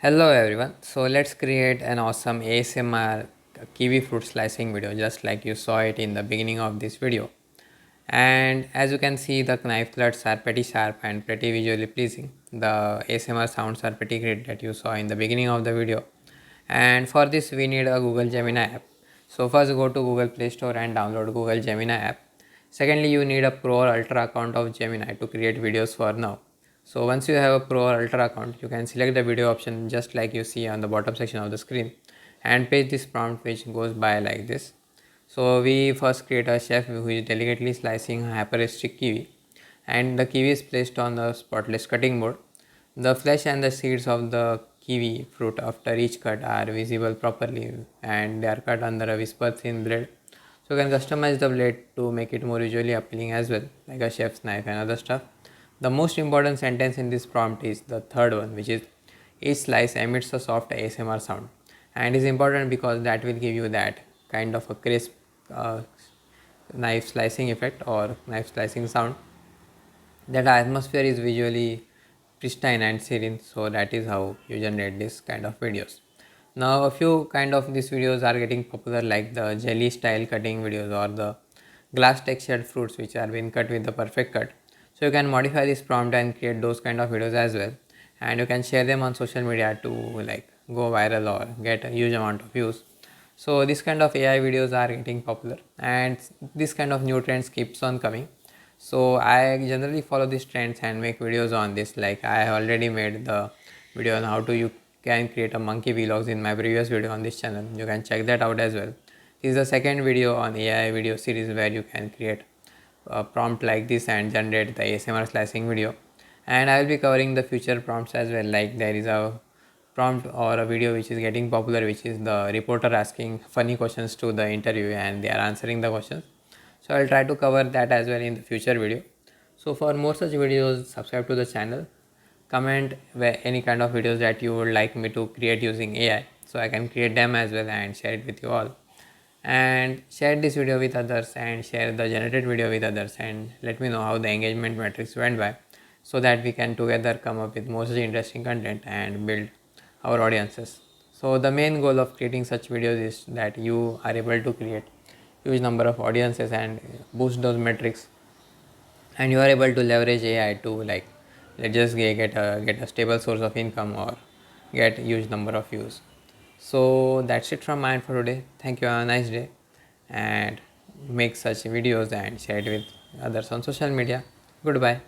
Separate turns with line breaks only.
Hello everyone. So let's create an awesome ASMR kiwi fruit slicing video just like you saw it in the beginning of this video. And as you can see, the knife cuts are pretty sharp and pretty visually pleasing. The ASMR sounds are pretty great that you saw in the beginning of the video. And for this we need a Google Gemini app. So first go to Google Play Store and download Google Gemini app. Secondly, you need a Pro or Ultra account of Gemini to create videos for now. So once you have a Pro or Ultra account, you can select the video option just like you see on the bottom section of the screen and paste this prompt which goes by like this. So we first create a chef who is delicately slicing a hyperistic kiwi, and the kiwi is placed on the spotless cutting board. The flesh and the seeds of the kiwi fruit after each cut are visible properly and they are cut under a whisper thin blade. So you can customize the blade to make it more visually appealing as well, like a chef's knife and other stuff. The most important sentence in this prompt is the third one, which is each slice emits a soft ASMR sound, and is important because that will give you that kind of a crisp uh, knife slicing effect or knife slicing sound. That atmosphere is visually pristine and serene, so that is how you generate this kind of videos. Now a few kind of these videos are getting popular, like the jelly style cutting videos or the glass textured fruits which are being cut with the perfect cut. So you can modify this prompt and create those kind of videos as well, and you can share them on social media to like go viral or get a huge amount of views. So this kind of AI videos are getting popular, and this kind of new trends keeps on coming. So I generally follow these trends and make videos on this. Like I have already made the video on how to you can create a monkey vlogs in my previous video on this channel. You can check that out as well. This is the second video on AI video series where you can create a prompt like this and generate the ASMR slicing video. And I will be covering the future prompts as well. Like there is a prompt or a video which is getting popular, which is the reporter asking funny questions to the interview and they are answering the questions. So I'll try to cover that as well in the future video. So for more such videos, subscribe to the channel, comment where any kind of videos that you would like me to create using AI, so I can create them as well and share it with you all. And share this video with others and share the generated video with others, and let me know how the engagement metrics went by, so that we can together come up with more such interesting content and build our audiences. So the main goal of creating such videos is that you are able to create huge number of audiences and boost those metrics, and you are able to leverage AI to, like, let's just get a stable source of income or get huge number of views. So that's it from my end for today. Thank you, have a nice day, and make such videos and share it with others on social media. Goodbye.